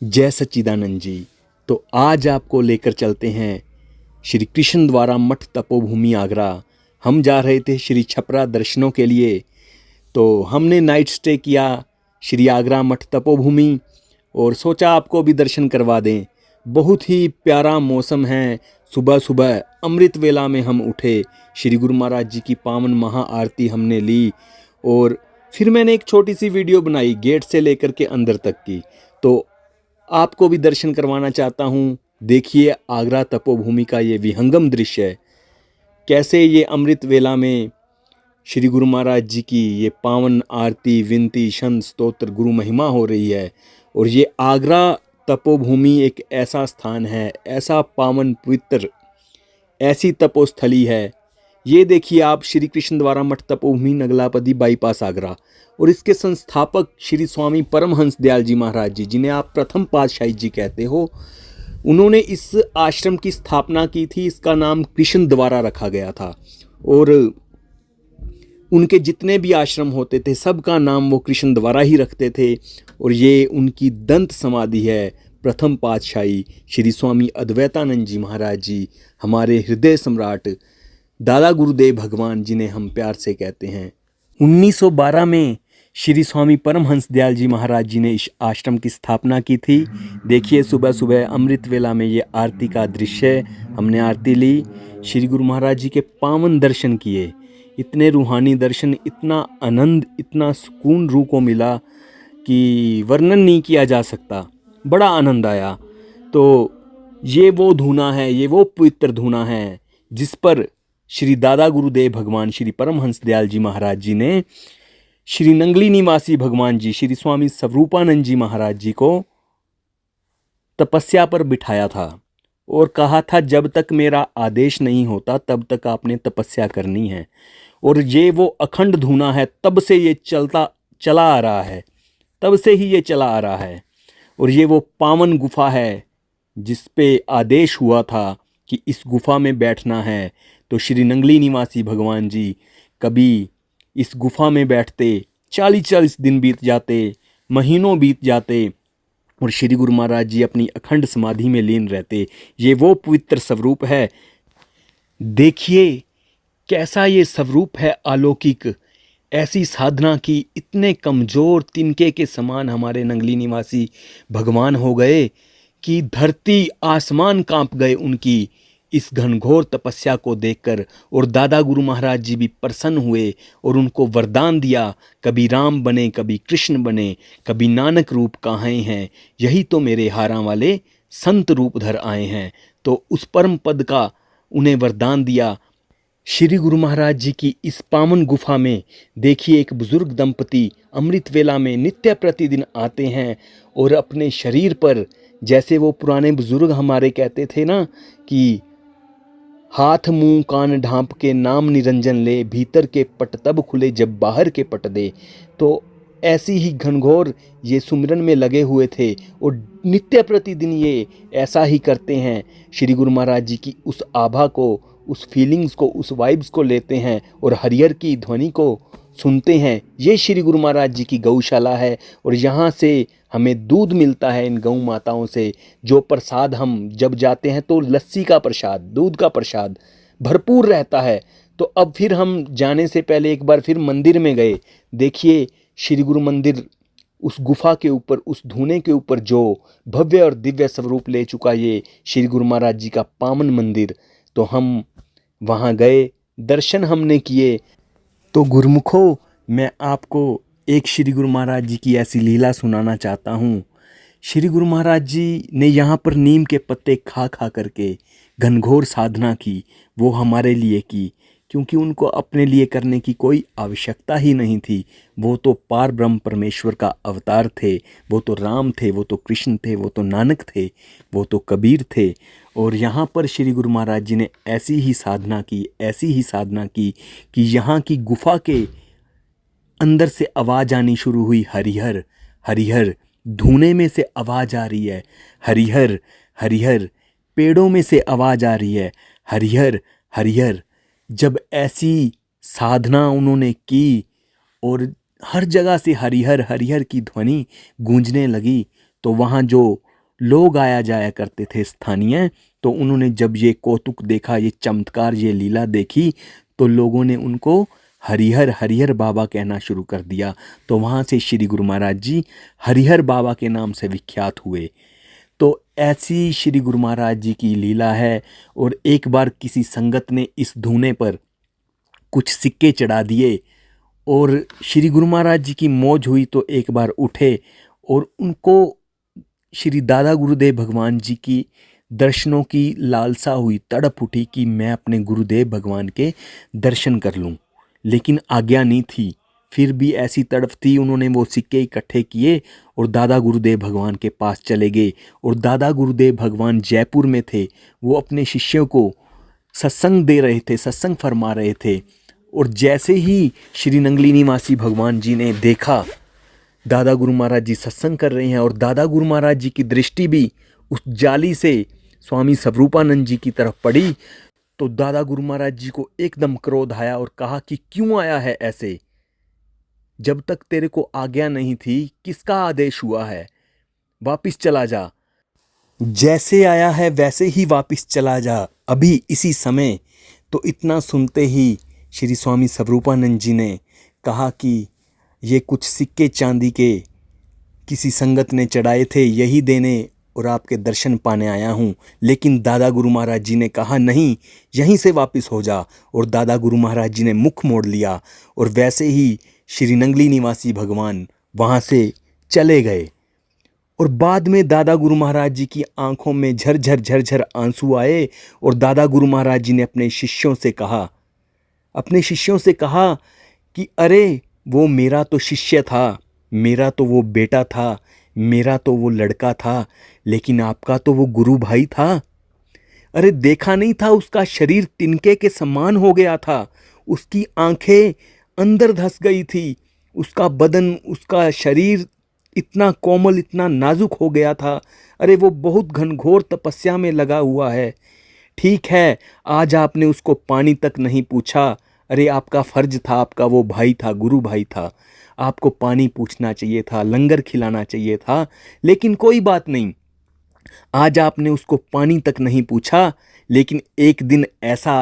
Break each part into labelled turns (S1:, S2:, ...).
S1: जय सच्चिदानंद जी। तो आज आपको लेकर चलते हैं श्री कृष्ण द्वारा मठ तपोभूमि आगरा। हम जा रहे थे श्री छपरा दर्शनों के लिए, तो हमने नाइट स्टे किया श्री आगरा मठ तपोभूमि और सोचा आपको भी दर्शन करवा दें। बहुत ही प्यारा मौसम है। सुबह सुबह अमृत वेला में हम उठे, श्री गुरु महाराज जी की पावन महा आरती हमने ली और फिर मैंने एक छोटी सी वीडियो बनाई गेट से लेकर के अंदर तक की, तो आपको भी दर्शन करवाना चाहता हूँ। देखिए आगरा तपोभूमि का ये विहंगम दृश्य है, कैसे ये अमृत वेला में श्री गुरु महाराज जी की ये पावन आरती विनती छंद स्तोत्र गुरु महिमा हो रही है। और ये आगरा तपोभूमि एक ऐसा स्थान है, ऐसा पावन पवित्र, ऐसी तपोस्थली है। ये देखिए आप, श्री कृष्ण द्वारा मठ तपोभूमि नगलापदी बाईपास आगरा, और इसके संस्थापक श्री स्वामी परमहंस दयाल जी महाराज जी, जिन्हें आप प्रथम पातशाही जी कहते हो, उन्होंने इस आश्रम की स्थापना की थी। इसका नाम कृष्ण द्वारा रखा गया था और उनके जितने भी आश्रम होते थे सबका नाम वो कृष्ण द्वारा ही रखते थे। और ये उनकी दंत समाधि है, प्रथम पातशाही श्री स्वामी अद्वैतानंद जी महाराज जी, हमारे हृदय सम्राट दादा गुरुदेव भगवान, जिन्हें हम प्यार से कहते हैं। 1912 में श्री स्वामी परमहंस दयाल जी महाराज जी ने इस आश्रम की स्थापना की थी। देखिए सुबह सुबह अमृत वेला में ये आरती का दृश्य है। हमने आरती ली, श्री गुरु महाराज जी के पावन दर्शन किए। इतने रूहानी दर्शन, इतना आनंद, इतना सुकून रूह को मिला कि वर्णन नहीं किया जा सकता। बड़ा आनंद आया। तो ये वो धूना है, ये वो पवित्र धूना है जिस पर श्री दादा गुरुदेव भगवान श्री परमहंस दयाल जी महाराज जी ने श्री नंगली निवासी भगवान जी श्री स्वामी स्वरूपानंद जी महाराज जी को तपस्या पर बिठाया था और कहा था जब तक मेरा आदेश नहीं होता तब तक आपने तपस्या करनी है। और ये वो अखंड धूना है, तब से ये चला आ रहा है, तब से ही ये चला आ रहा है। और ये वो पावन गुफा है जिस पे आदेश हुआ था कि इस गुफा में बैठना है। तो श्री नंगली निवासी भगवान जी कभी इस गुफा में बैठते, 40-40 दिन बीत जाते, महीनों बीत जाते और श्री गुरु महाराज जी अपनी अखंड समाधि में लीन रहते। ये वो पवित्र स्वरूप है। देखिए कैसा ये स्वरूप है अलौकिक। ऐसी साधना की इतने कमज़ोर तिनके के समान हमारे नंगली निवासी भगवान हो गए कि धरती आसमान कांप गए उनकी इस घनघोर तपस्या को देखकर। और दादा गुरु महाराज जी भी प्रसन्न हुए और उनको वरदान दिया, कभी राम बने, कभी कृष्ण बने, कभी नानक रूप कहाए हैं, यही तो मेरे हारा वाले संत रूप धर आए हैं। तो उस परम पद का उन्हें वरदान दिया। श्री गुरु महाराज जी की इस पावन गुफा में देखिए एक बुजुर्ग दंपति अमृत वेला में नित्य प्रतिदिन आते हैं और अपने शरीर पर, जैसे वो पुराने बुजुर्ग हमारे कहते थे ना कि हाथ मुंह कान ढांप के नाम निरंजन ले, भीतर के पट तब खुले जब बाहर के पट दे। तो ऐसी ही घनघोर ये सुमिरन में लगे हुए थे और नित्य प्रतिदिन ये ऐसा ही करते हैं। श्री गुरु महाराज जी की उस आभा को, उस फीलिंग्स को, उस वाइब्स को लेते हैं और हरिहर की ध्वनि को सुनते हैं। ये श्री गुरु महाराज जी की गौशाला है और यहाँ से हमें दूध मिलता है इन गौ माताओं से। जो प्रसाद हम जब जाते हैं तो लस्सी का प्रसाद, दूध का प्रसाद भरपूर रहता है। तो अब फिर हम जाने से पहले एक बार फिर मंदिर में गए। देखिए श्री गुरु मंदिर, उस गुफा के ऊपर, उस धूने के ऊपर जो भव्य और दिव्य स्वरूप ले चुका ये श्री गुरु महाराज जी का पावन मंदिर। तो हम वहाँ गए, दर्शन हमने किए। तो गुरुमुखों, मैं आपको एक श्री गुरु महाराज जी की ऐसी लीला सुनाना चाहता हूँ। श्री गुरु महाराज जी ने यहाँ पर नीम के पत्ते खा खा करके घनघोर साधना की। वो हमारे लिए की, क्योंकि उनको अपने लिए करने की कोई आवश्यकता ही नहीं थी। वो तो पार ब्रह्म परमेश्वर का अवतार थे, वो तो राम थे, वो तो कृष्ण थे, वो तो नानक थे, वो तो कबीर थे। और यहाँ पर श्री गुरु महाराज जी ने ऐसी ही साधना की, ऐसी ही साधना की कि यहाँ की गुफा के अंदर से आवाज़ आनी शुरू हुई, हरिहर हरिहर। धूने में से आवाज़ आ रही है, हरिहर हरिहर। पेड़ों में से आवाज़ आ रही है, हरिहर हरिहर। जब ऐसी साधना उन्होंने की और हर जगह से हरिहर हरिहर की ध्वनि गूंजने लगी, तो वहाँ जो लोग आया जाया करते थे स्थानीय। तो उन्होंने जब ये कौतुक देखा, ये चमत्कार, ये लीला देखी, तो लोगों ने उनको हरिहर हरिहर बाबा कहना शुरू कर दिया। तो वहाँ से श्री गुरु महाराज जी हरिहर बाबा के नाम से विख्यात हुए। तो ऐसी श्री गुरु महाराज जी की लीला है। और एक बार किसी संगत ने इस धूने पर कुछ सिक्के चढ़ा दिए और श्री गुरु महाराज जी की मौज हुई, तो एक बार उठे और उनको श्री दादा गुरुदेव भगवान जी की दर्शनों की लालसा हुई, तड़प उठी कि मैं अपने गुरुदेव भगवान के दर्शन कर लूं। लेकिन आज्ञा नहीं थी, फिर भी ऐसी तड़प थी, उन्होंने वो सिक्के इकट्ठे किए और दादा गुरुदेव भगवान के पास चले गए। और दादा गुरुदेव भगवान जयपुर में थे, वो अपने शिष्यों को सत्संग दे रहे थे, सत्संग फरमा रहे थे। और जैसे ही श्री नंगली निवासी भगवान जी ने देखा दादा गुरु महाराज जी सत्संग कर रहे हैं और दादा गुरु महाराज जी की दृष्टि भी उस जाली से स्वामी स्वरूपानंद जी की तरफ पड़ी, तो दादा गुरु महाराज जी को एकदम क्रोध आया और कहा कि क्यों आया है ऐसे? जब तक तेरे को आज्ञा नहीं थी, किसका आदेश हुआ है? वापिस चला जा, जैसे आया है वैसे ही वापिस चला जा, अभी इसी समय। तो इतना सुनते ही श्री स्वामी स्वरूपानंद जी ने कहा कि ये कुछ सिक्के चांदी के किसी संगत ने चढ़ाए थे, यही देने और आपके दर्शन पाने आया हूँ। लेकिन दादा गुरु महाराज जी ने कहा नहीं, यहीं से वापस हो जा। और दादा गुरु महाराज जी ने मुख मोड़ लिया और वैसे ही श्री नंगली निवासी भगवान वहाँ से चले गए। और बाद में दादा गुरु महाराज जी की आंखों में झरझर झरझर आंसू आए और दादा गुरु महाराज जी ने अपने शिष्यों से कहा कि अरे वो मेरा तो शिष्य था, मेरा तो वो बेटा था, मेरा तो वो लड़का था, लेकिन आपका तो वो गुरु भाई था। अरे देखा नहीं था, उसका शरीर तिनके के समान हो गया था, उसकी आंखें अंदर धंस गई थी, उसका बदन, उसका शरीर इतना कोमल, इतना नाजुक हो गया था। अरे वो बहुत घनघोर तपस्या में लगा हुआ है। ठीक है, आज आपने उसको पानी तक नहीं पूछा। अरे आपका फर्ज था, आपका वो भाई था, गुरु भाई था, आपको पानी पूछना चाहिए था, लंगर खिलाना चाहिए था। लेकिन कोई बात नहीं, आज आपने उसको पानी तक नहीं पूछा। लेकिन एक दिन ऐसा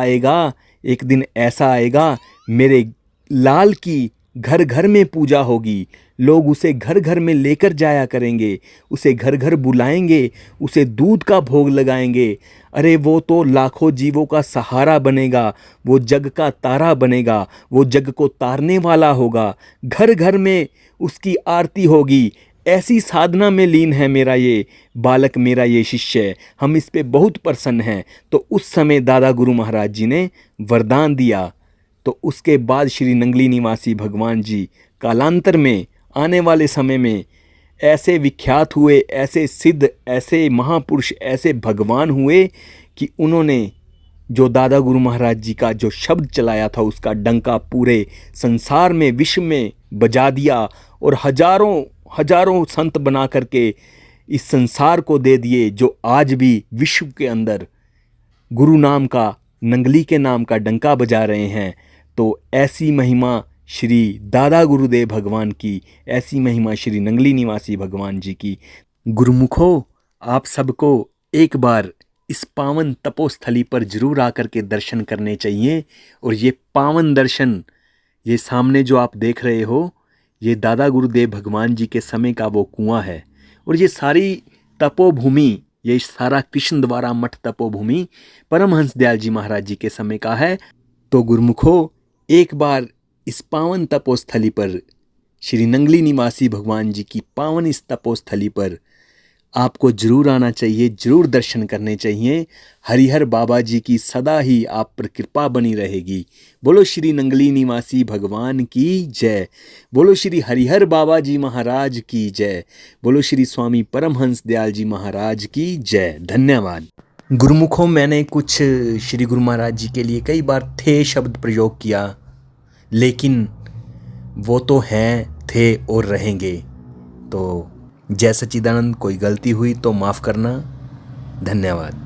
S1: आएगा मेरे लाल की घर घर में पूजा होगी, लोग उसे घर घर में लेकर जाया करेंगे, उसे घर घर बुलाएंगे, उसे दूध का भोग लगाएंगे। अरे वो तो लाखों जीवों का सहारा बनेगा, वो जग का तारा बनेगा, वो जग को तारने वाला होगा, घर घर में उसकी आरती होगी। ऐसी साधना में लीन है मेरा ये बालक, मेरा ये शिष्य, हम इस पे बहुत प्रसन्न हैं। तो उस समय दादा गुरु महाराज जी ने वरदान दिया। तो उसके बाद श्री नंगली निवासी भगवान जी कालांतर में, आने वाले समय में ऐसे विख्यात हुए, ऐसे सिद्ध, ऐसे महापुरुष, ऐसे भगवान हुए कि उन्होंने जो दादा गुरु महाराज जी का जो शब्द चलाया था, उसका डंका पूरे संसार में, विश्व में बजा दिया और हजारों हजारों संत बना करके इस संसार को दे दिए, जो आज भी विश्व के अंदर गुरु नाम का, नंगली के नाम का डंका बजा रहे हैं। तो ऐसी महिमा श्री दादा गुरुदेव भगवान की, ऐसी महिमा श्री नंगली निवासी भगवान जी की। गुरुमुखो, आप सबको एक बार इस पावन तपोस्थली पर जरूर आकर के दर्शन करने चाहिए। और ये पावन दर्शन, ये सामने जो आप देख रहे हो, ये दादा गुरुदेव भगवान जी के समय का वो कुआं है। और ये सारी तपोभूमि, ये सारा कृष्ण द्वारा मठ तपोभूमि परमहंस दयाल जी महाराज जी के समय का है। तो गुरुमुखो, एक बार इस पावन तपोस्थली पर, श्री नंगली निवासी भगवान जी की पावन इस तपोस्थली पर आपको जरूर आना चाहिए, जरूर दर्शन करने चाहिए। हरिहर बाबा जी की सदा ही आप पर कृपा बनी रहेगी। बोलो श्री नंगली निवासी भगवान की जय, बोलो श्री हरिहर बाबा जी महाराज की जय, बोलो श्री स्वामी परमहंस दयाल जी महाराज की जय। धन्यवाद। गुरुमुखों, मैंने कुछ श्री गुरु महाराज जी के लिए कई बार थे शब्द प्रयोग किया, लेकिन वो तो हैं, थे और रहेंगे। तो जय सच्चिदानंद, कोई गलती हुई तो माफ़ करना। धन्यवाद।